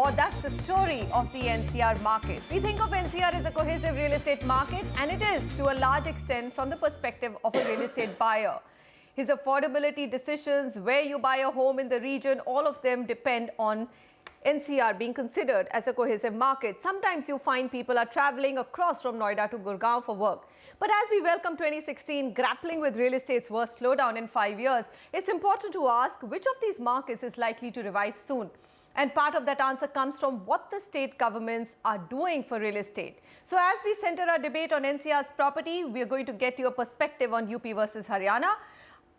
or that's the story of the NCR market. We think of NCR as a cohesive real estate market, and it is to a large extent from the perspective of a real estate buyer. His affordability decisions, where you buy a home in the region, all of them depend on NCR being considered as a cohesive market. Sometimes you find people are traveling across from Noida to Gurgaon for work. But as we welcome 2016, grappling with real estate's worst slowdown in 5 years, it's important to ask which of these markets is likely to revive soon. And part of that answer comes from what the state governments are doing for real estate. So as we center our debate on NCR's property, we are going to get your perspective on UP versus Haryana.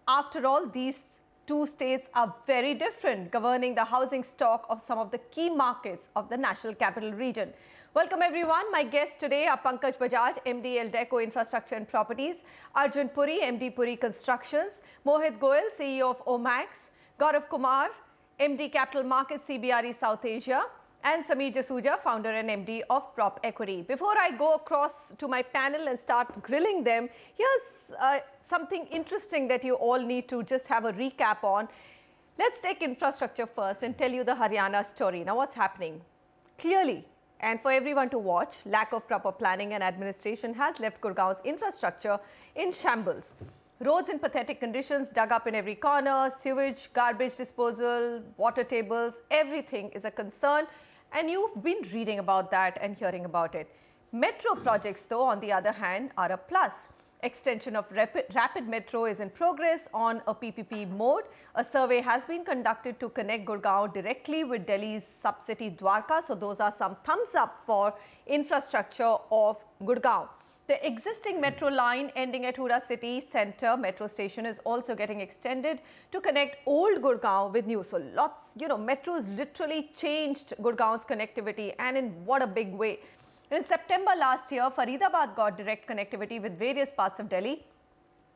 After all, these two states are very different, governing the housing stock of some of the key markets of the National Capital Region. Welcome everyone. My guests today are Pankaj Bajaj, MD Eldeco Infrastructure and Properties, Arjun Puri, MD Puri Constructions, Mohit Goyal, CEO of Omax, Gaurav Kumar, MD Capital Markets, CBRE South Asia, and Sameer Jasuja, founder and MD of Prop Equity. Before I go across to my panel and start grilling them, here's something interesting that you all need to just have a recap on. Let's take infrastructure first and tell you the Haryana story. Now, what's happening? Clearly, and for everyone to watch, lack of proper planning and administration has left Gurgaon's infrastructure in shambles. Roads in pathetic conditions, dug up in every corner, sewage, garbage disposal, water tables, everything is a concern. And you've been reading about that and hearing about it. Metro projects, though, on the other hand, are a plus. Extension of rapid metro is in progress on a PPP mode. A survey has been conducted to connect Gurgaon directly with Delhi's sub-city Dwarka. So those are some thumbs up for infrastructure of Gurgaon. The existing metro line ending at Hura City Centre metro station is also getting extended to connect old Gurgaon with new. So lots, metros literally changed Gurgaon's connectivity, and in what a big way. In September last year, Faridabad got direct connectivity with various parts of Delhi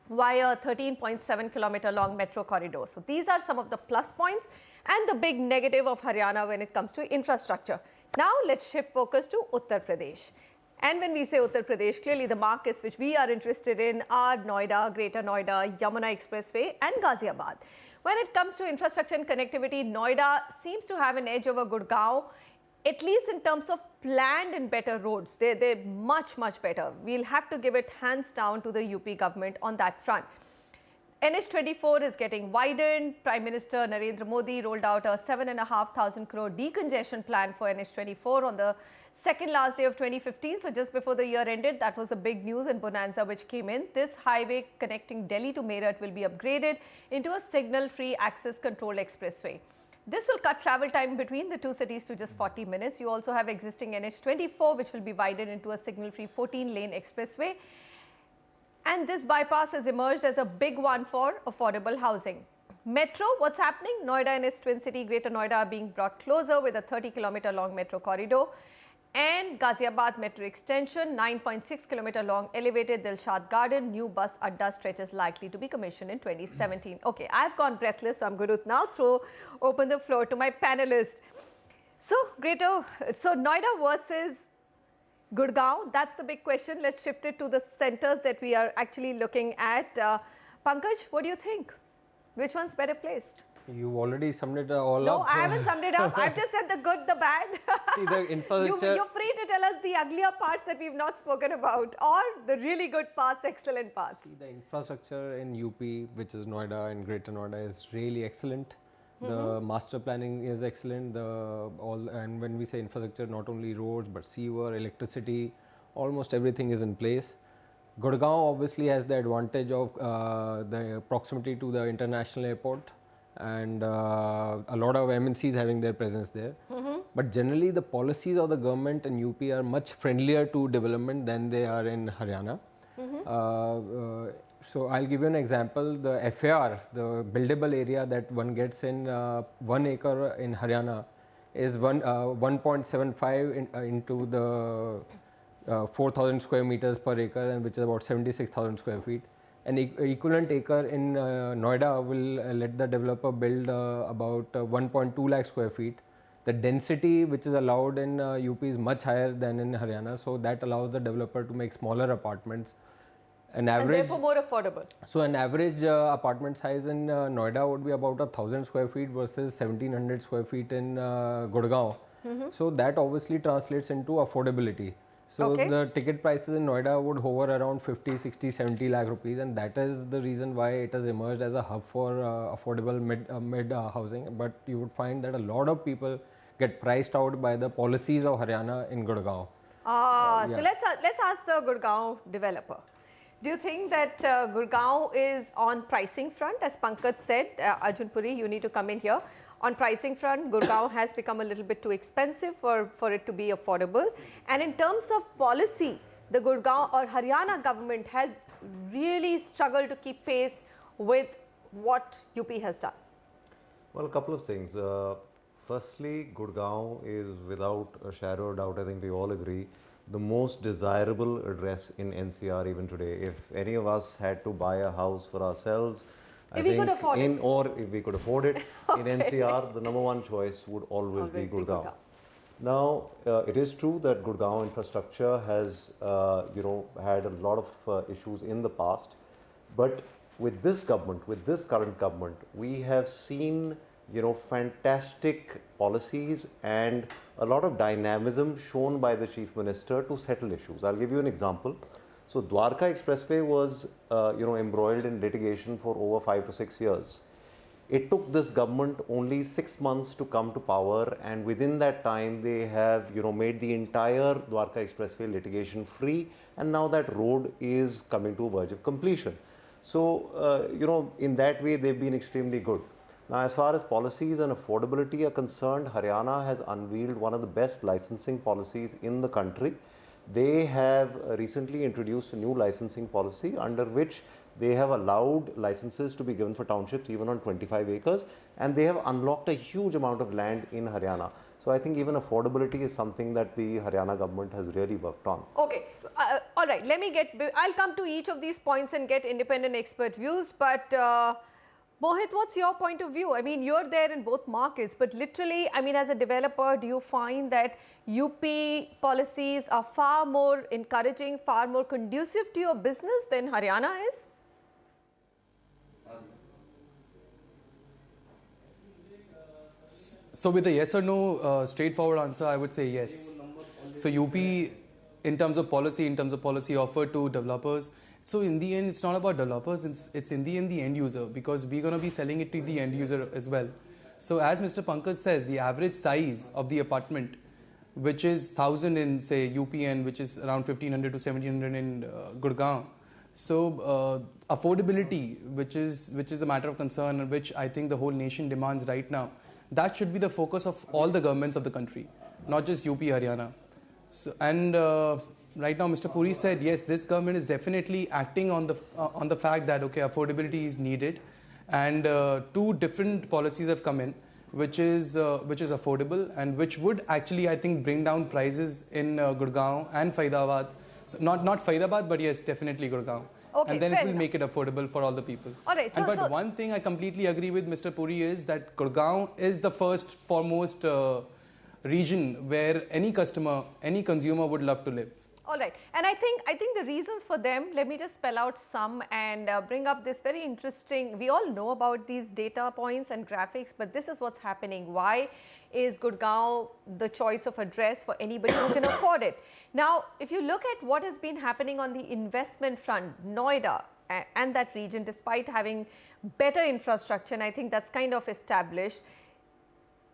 via a 13.7 kilometer long metro corridor. So these are some of the plus points and the big negative of Haryana when it comes to infrastructure. Now let's shift focus to Uttar Pradesh. And when we say Uttar Pradesh, clearly the markets which we are interested in are Noida, Greater Noida, Yamuna Expressway and Ghaziabad. When it comes to infrastructure and connectivity, Noida seems to have an edge over Gurgaon, at least in terms of planned and better roads. They're much, much better. We'll have to give it hands down to the UP government on that front. NH24 is getting widened. Prime Minister Narendra Modi rolled out a 7,500 crore decongestion plan for NH24 on the second last day of 2015. So just before the year ended, that was a big news and bonanza which came in. This highway connecting Delhi to Meerut will be upgraded into a signal-free access control expressway. This will cut travel time between the two cities to just 40 minutes. You also have existing NH24, which will be widened into a signal-free 14-lane expressway. And this bypass has emerged as a big one for affordable housing. Metro, what's happening? Noida and its twin city, Greater Noida, are being brought closer with a 30-kilometer long metro corridor. And Ghaziabad metro extension, 9.6 kilometer long elevated Dilshad Garden, new bus adda stretch is likely to be commissioned in 2017. Okay, I've gone breathless, so I'm going to now open the floor to my panelists. So, Noida versus Gurgaon, that's the big question. Let's shift it to the centers that we are actually looking at. Pankaj, what do you think? Which one's better placed? You've already summed it all up. No, I haven't summed it up. I've just said the good, the bad. See, the infrastructure... You're free to tell us the uglier parts that we've not spoken about, or the really good parts, excellent parts. See, the infrastructure in UP, which is Noida and Greater Noida, is really excellent. The master planning is excellent. And when we say infrastructure, not only roads, but sewer, electricity, almost everything is in place. Gurgaon obviously has the advantage of the proximity to the international airport, and a lot of MNCs having their presence there. But generally the policies of the government in UP are much friendlier to development than they are in Haryana. So I'll give you an example. The FAR, the buildable area that one gets in 1 acre in Haryana is 1.75 into the 4,000 square meters per acre, and which is about 76,000 square feet. An equivalent acre in Noida will let the developer build about 1.2 lakh square feet. The density which is allowed in UP is much higher than in Haryana, so that allows the developer to make smaller apartments. And therefore more affordable. So an average apartment size in Noida would be about 1,000 square feet versus 1,700 square feet in Gurgaon. So that obviously translates into affordability. So Okay. the ticket prices in Noida would hover around 50, 60, 70 lakh rupees, and that is the reason why it has emerged as a hub for affordable mid housing. But you would find that a lot of people get priced out by the policies of Haryana in Gurgaon. So Yeah. let's ask the Gurgaon developer. Do you think that Gurgaon is on pricing front? As Pankaj said, Arjun Puri, you need to come in here. On pricing front, Gurgaon has become a little bit too expensive for it to be affordable. And in terms of policy, the Gurgaon or Haryana government has really struggled to keep pace with what UP has done. Well, a couple of things. Firstly, Gurgaon is without a shadow of doubt, I think we all agree, the most desirable address in NCR even today. If any of us had to buy a house for ourselves, If we could afford it. or if we could afford it, in NCR, the number one choice would always be Gurgaon. Now, it is true that Gurgaon Infrastructure has, had a lot of issues in the past, but with this government, with this current government, we have seen, fantastic policies and a lot of dynamism shown by the Chief Minister to settle issues. I'll give you an example. So, Dwarka Expressway was, embroiled in litigation for over 5 to 6 years. It took this government only 6 months to come to power, and within that time they have made the entire Dwarka Expressway litigation free, and now that road is coming to a verge of completion. So in that way they've been extremely good. Now, as far as policies and affordability are concerned, Haryana has unveiled one of the best licensing policies in the country. They have recently introduced a new licensing policy under which they have allowed licenses to be given for townships even on 25 acres, and they have unlocked a huge amount of land in Haryana. So I think even affordability is something that the Haryana government has really worked on. Okay, all right, I'll come to each of these points and get independent expert views, but Mohit, what's your point of view? I mean, you're there in both markets, but literally, I mean, as a developer, do you find that UP policies are far more encouraging, far more conducive to your business than Haryana is? So with a yes or no straightforward answer, I would say yes. So UP, in terms of policy offered to developers, so in the end, it's not about developers, it's in the end the end user, because we're going to be selling it to the end user as well. So as Mr. Pankaj says, the average size of the apartment, which is 1,000 in say UP and which is around 1,500 to 1,700 in Gurgaon. So affordability, which is a matter of concern, and which I think the whole nation demands right now, that should be the focus of all the governments of the country, not just UP, Haryana. So, and right now, Mr. Puri said, yes, this government is definitely acting on the fact that, okay, affordability is needed, and two different policies have come in, which is affordable and which would actually, I think, bring down prices in Gurgaon and Faridabad. So not Faridabad, but yes, definitely Gurgaon. Okay, and then it will make it affordable for all the people. All right. But one thing I completely agree with Mr. Puri is that Gurgaon is the foremost region where any customer, any consumer would love to live. All right. And I think the reasons for them, let me just spell out some and bring up this very interesting, we all know about these data points and graphics, but this is what's happening. Why is Gurgaon the choice of address for anybody who can afford it? Now, if you look at what has been happening on the investment front, Noida and that region, despite having better infrastructure, and I think that's kind of established,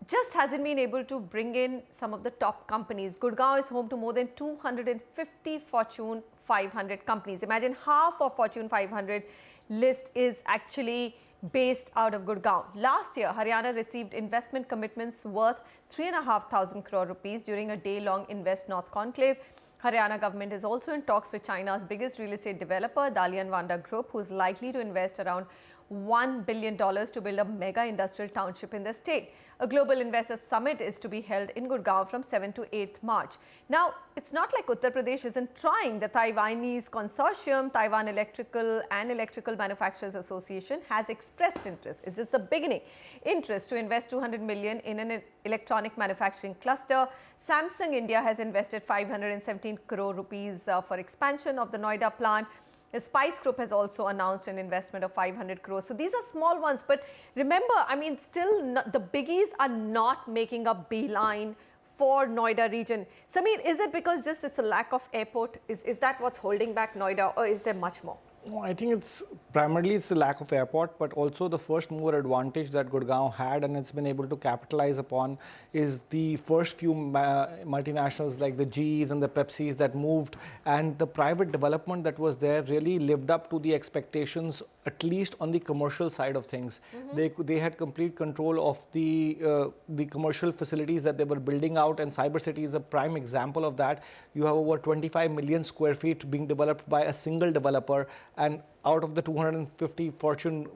just hasn't been able to bring in some of the top companies. Gurgaon is home to more than 250 Fortune 500 companies. Imagine half of Fortune 500 list is actually based out of Gurgaon. Last year, Haryana received investment commitments worth 3,500 crore rupees during a day-long Invest North conclave. Haryana government is also in talks with China's biggest real estate developer, Dalian Vanda Group, who is likely to invest around $1 billion to build a mega industrial township in the state. A global investors summit is to be held in Gurgaon from 7th to 8th March. Now, it's not like Uttar Pradesh isn't trying. The Taiwanese consortium, Taiwan Electrical and Electrical Manufacturers Association, has expressed interest. Is this a beginning? Interest to invest 200 million in an electronic manufacturing cluster. Samsung India has invested 517 crore rupees for expansion of the Noida plant. The Spice Group has also announced an investment of 500 crores. So these are small ones, but remember, I mean, still the biggies are not making a beeline for Noida region. Sameer, is it because just it's a lack of airport? Is that what's holding back Noida, or is there much more? No, I think it's primarily the lack of airport, but also the first mover advantage that Gurgaon had and it's been able to capitalize upon is the first few multinationals like the GEs and the Pepsis that moved, and the private development that was there really lived up to the expectations, at least on the commercial side of things. They had complete control of the commercial facilities that they were building out, and Cyber City is a prime example of that. You have over 25 million square feet being developed by a single developer, and out of the 250 Fortune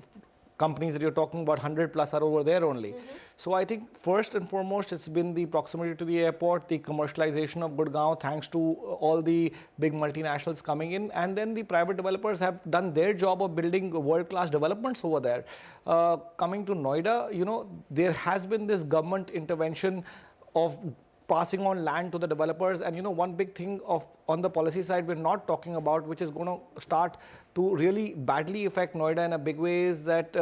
companies that you're talking about, 100 plus are over there only. So I think first and foremost, it's been the proximity to the airport, the commercialization of Gurgaon, thanks to all the big multinationals coming in, and then the private developers have done their job of building world-class developments over there. Coming to Noida, you know, there has been this government intervention of passing on land to the developers, and you know, one big thing on the policy side we're not talking about, which is going to start to really badly affect Noida in a big way, is that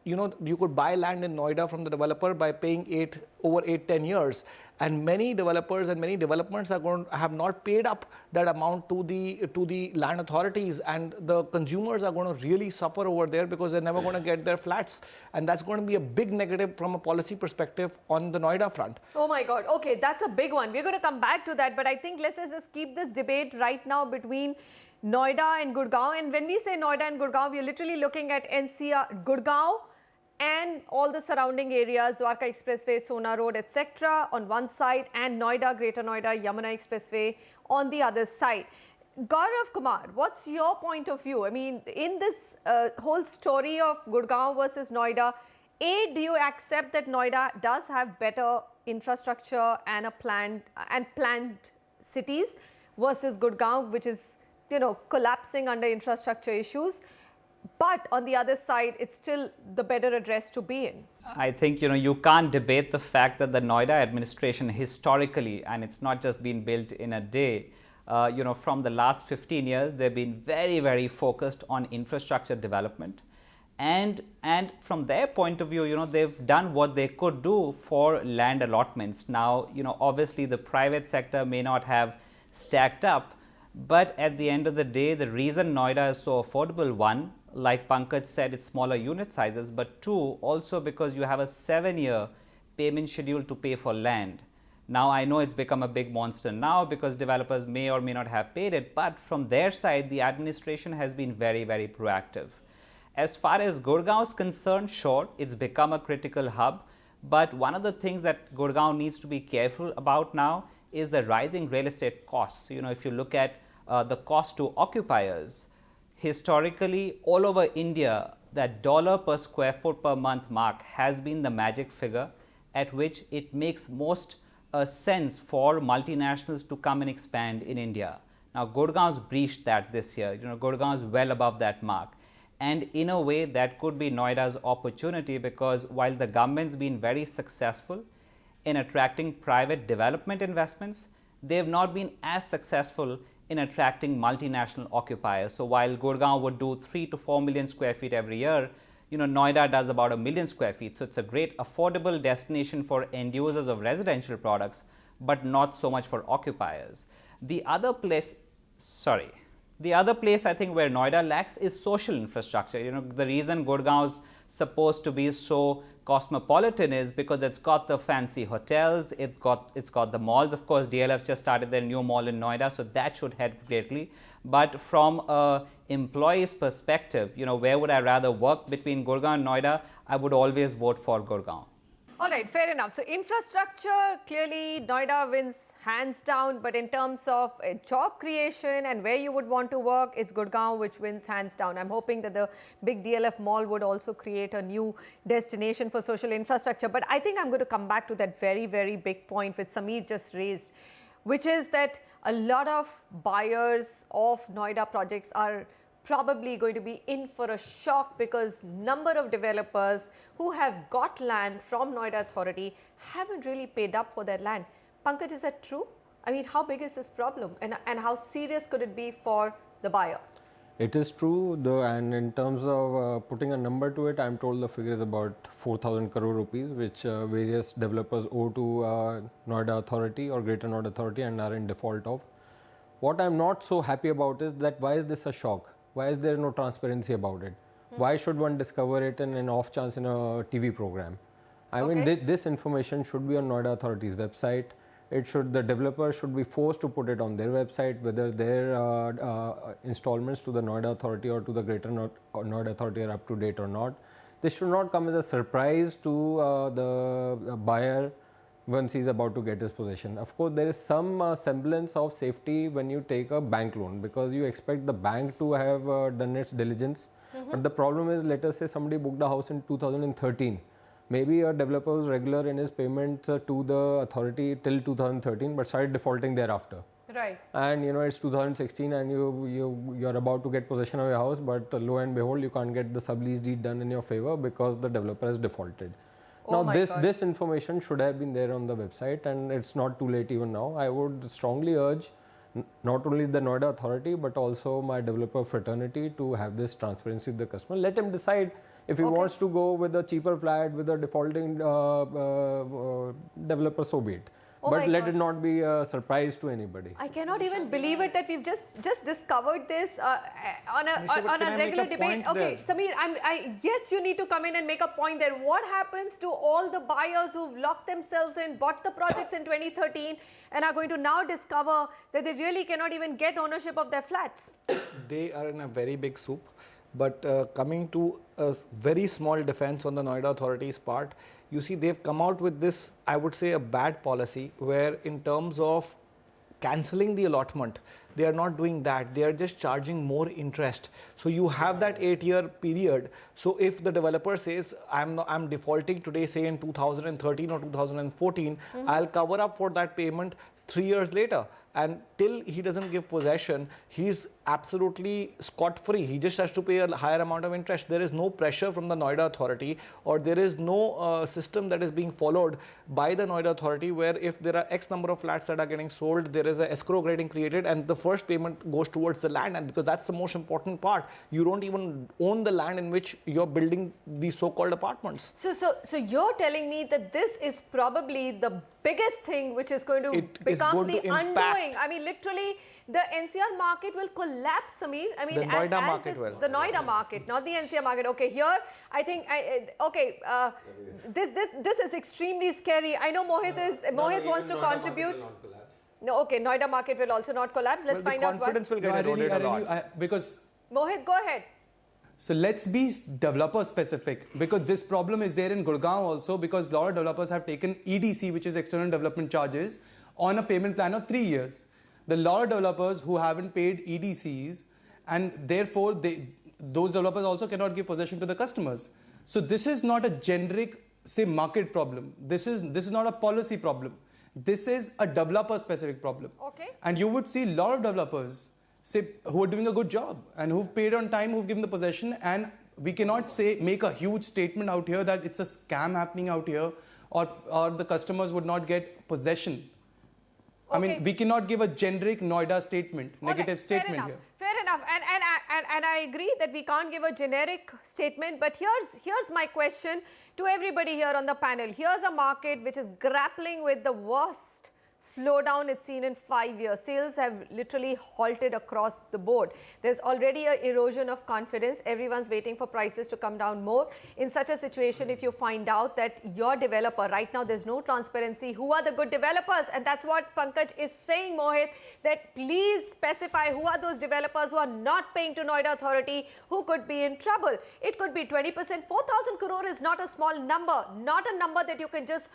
you know, you could buy land in Noida from the developer by paying over 8-10 years, and many developers and many developments are going to have not paid up that amount to the land authorities, and the consumers are going to really suffer over there because they're never going to get their flats, and that's going to be a big negative from a policy perspective on the Noida front. Oh my God. Okay, that's a big one. We're going to come back to that, but I think let's just keep this debate right now between Noida and Gurgaon. And when we say Noida and Gurgaon, we're literally looking at NCR, Gurgaon and all the surrounding areas, Dwarka Expressway, Sona Road, etc. on one side, and Noida, Greater Noida, Yamuna Expressway on the other side. Gaurav Kumar, what's your point of view? I mean, in this whole story of Gurgaon versus Noida, A, do you accept that Noida does have better infrastructure and planned cities versus Gurgaon, which is, you know, collapsing under infrastructure issues? But on the other side, it's still the better address to be in. I think, you know, you can't debate the fact that the Noida administration historically, and it's not just been built in a day, you know, from the last 15 years, they've been very, very focused on infrastructure development. And from their point of view, you know, they've done what they could do for land allotments. Now, you know, obviously the private sector may not have stacked up, but at the end of the day, the reason Noida is so affordable, one, like Pankaj said, it's smaller unit sizes, but two, also because you have a 7-year payment schedule to pay for land. Now, I know it's become a big monster now because developers may or may not have paid it, but from their side, the administration has been very, very proactive. As far as Gurgaon is concerned, sure, it's become a critical hub, but one of the things that Gurgaon needs to be careful about now is the rising real estate costs. You know, if you look at the cost to occupiers, historically all over India, that $ per square foot per month mark has been the magic figure at which it makes most sense for multinationals to come and expand in India. Now, Gurgaon's breached that this year. You know, Gurgaon's well above that mark. And in a way, that could be Noida's opportunity, because while the government's been very successful in attracting private development investments, they have not been as successful in attracting multinational occupiers. So while Gurgaon would do 3 to 4 million square feet every year, you know, Noida does about 1 million square feet. So it's a great affordable destination for end users of residential products, but not so much for occupiers. The other place I think where Noida lacks is social infrastructure. You know, the reason Gurgaon is supposed to be so cosmopolitan is because it's got the fancy hotels, it's got the malls. Of course, DLF just started their new mall in Noida, so that should help greatly. But from a employee's perspective, you know, where would I rather work between Gurgaon and Noida? I would always vote for Gurgaon. All right, fair enough. So infrastructure, clearly Noida wins hands down, but in terms of job creation and where you would want to work, it's Gurgaon which wins hands down. I'm hoping that the big DLF mall would also create a new destination for social infrastructure. But I think I'm going to come back to that very, very big point which Sameer just raised, which is that a lot of buyers of Noida projects are probably going to be in for a shock, because number of developers who have got land from Noida Authority haven't really paid up for their land. Pankaj, is that true? I mean, how big is this problem, and how serious could it be for the buyer? It is true, and in terms of putting a number to it, I'm told the figure is about 4,000 crore rupees, which various developers owe to Noida Authority or Greater Noida Authority and are in default of. What I'm not so happy about is that why is this a shock? Why is there no transparency about it? Why should one discover it in an off chance in a TV program? I mean, this information should be on Noida Authority's website. The developer should be forced to put it on their website, whether their installments to the Noida Authority or to the Greater Noida Authority are up to date or not. This should not come as a surprise to the buyer once he's about to get his possession. Of course, there is some semblance of safety when you take a bank loan, because you expect the bank to have done its diligence. But the problem is, let us say somebody booked a house in 2013. Maybe a developer was regular in his payments to the authority till 2013, but started defaulting thereafter. Right. And it's 2016 and you're about to get possession of your house, but lo and behold, you can't get the sublease deed done in your favor because the developer has defaulted. Oh now this information should have been there on the website, and it's not too late even now. I would strongly urge not only the Noida Authority but also my developer fraternity to have this transparency with the customer. Let him decide if he wants to go with a cheaper flat with a defaulting developer, so be it. But let it not be a surprise to anybody. I cannot even believe it that we've just discovered this on a regular debate. Okay, Sameer, yes, you need to come in and make a point there. What happens to all the buyers who've locked themselves in, bought the projects in 2013 and are going to now discover that they really cannot even get ownership of their flats? They are in a very big soup. But coming to a very small defense on the Noida Authority's part, you see they've come out with this, I would say, a bad policy where in terms of cancelling the allotment, they are not doing that. They are just charging more interest. So you have that 8-year period. So if the developer says, I'm defaulting today, say in 2013 or 2014, I'll cover up for that payment 3 years later. And till he doesn't give possession, he's absolutely scot-free. He just has to pay a higher amount of interest. There is no pressure from the Noida Authority, or there is no system that is being followed by the Noida Authority where if there are X number of flats that are getting sold, there is a escrow getting created and the first payment goes towards the land, and because that's the most important part. You don't even own the land in which you're building these so-called apartments. So you're telling me that this is probably the biggest thing which is going to become the undoing. I mean, literally, the NCR market will collapse, Sameer. I mean, the Noida market will. The Noida market, not the NCR market. Okay, here, I think, this is extremely scary. I know Mohit wants to contribute. No, okay, Noida market will also not collapse. Let's find out what. Confidence will get eroded a lot. Because Mohit, go ahead. So let's be developer specific, because this problem is there in Gurgaon also, because a lot of developers have taken EDC, which is external development charges, on a payment plan of 3 years. The lot of developers who haven't paid EDCs, and therefore those developers also cannot give possession to the customers. So this is not a generic, say, market problem. This is not a policy problem. This is a developer specific problem. Okay. And you would see a lot of developers who are doing a good job and who've paid on time, who've given the possession, and we cannot make a huge statement out here that it's a scam happening out here, or the customers would not get possession. I mean, we cannot give a generic Noida statement, negative statement here. Fair enough. And I agree that we can't give a generic statement, but here's my question to everybody here on the panel. Here's a market which is grappling with the worst slowdown it's seen in 5 years. Sales have literally halted across the board. There's already an erosion of confidence. Everyone's waiting for prices to come down more. In such a situation, if you find out that your developer, right now there's no transparency, who are the good developers? And that's what Pankaj is saying, Mohit, that please specify who are those developers who are not paying to Noida Authority, who could be in trouble. It could be 20%. 4,000 crore is not a small number, not a number that you can just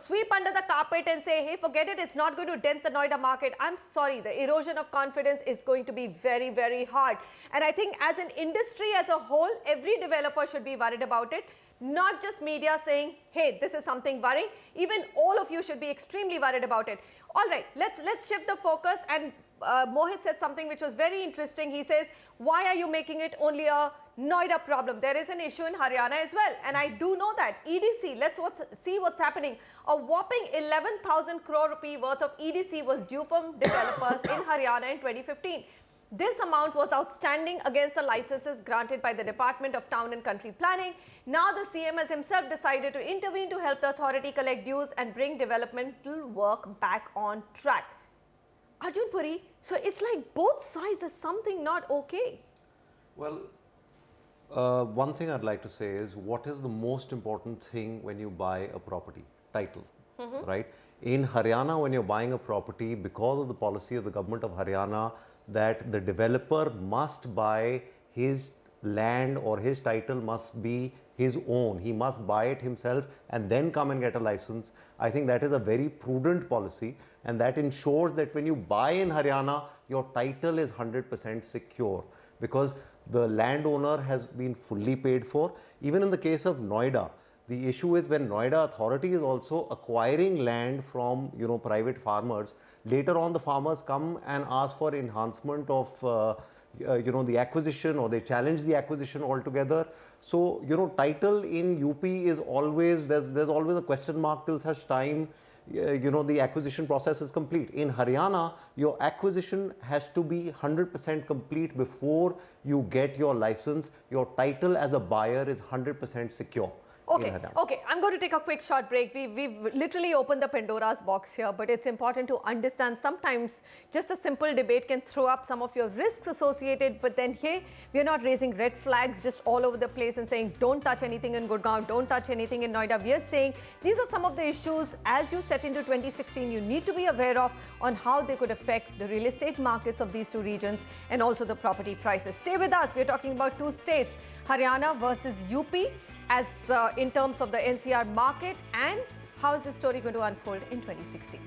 sweep under the carpet and say, hey, forget it, it's not going to dent the Noida market. I'm sorry, the erosion of confidence is going to be very, very hard. And I think as an industry as a whole, every developer should be worried about it. Not just media saying, hey, this is something worrying. Even all of you should be extremely worried about it. All right, let's shift the focus. And Mohit said something which was very interesting. He says, why are you making it only a Noida problem? There is an issue in Haryana as well. And I do know that. EDC, let's see what's happening. A whopping 11,000 crore rupee worth of EDC was due from developers in Haryana in 2015. This amount was outstanding against the licenses granted by the Department of Town and Country Planning. Now the CM has himself decided to intervene to help the authority collect dues and bring developmental work back on track. Arjun Puri, so it's like both sides are something not okay. Well, one thing I'd like to say is, what is the most important thing when you buy a property? Title, right? In Haryana, when you're buying a property, because of the policy of the government of Haryana, that the developer must buy his land or his title must be his own. He must buy it himself and then come and get a license. I think that is a very prudent policy, and that ensures that when you buy in Haryana, your title is 100% secure, because the landowner has been fully paid for. Even in the case of Noida, the issue is when Noida authority is also acquiring land from private farmers. Later on, the farmers come and ask for enhancement of the acquisition, or they challenge the acquisition altogether. So title in UP is always, there's always a question mark till such time the acquisition process is complete. In Haryana, your acquisition has to be 100% complete before you get your license. Your title as a buyer is 100% secure. Okay, I'm going to take a quick short break. We've literally opened the Pandora's box here, but it's important to understand sometimes just a simple debate can throw up some of your risks associated, but then here we're not raising red flags just all over the place and saying don't touch anything in Gurgaon, don't touch anything in Noida. We are saying these are some of the issues as you set into 2016 you need to be aware of on how they could affect the real estate markets of these two regions and also the property prices. Stay with us. We're talking about two states, Haryana versus UP, as in terms of the NCR market, and how is this story going to unfold in 2016.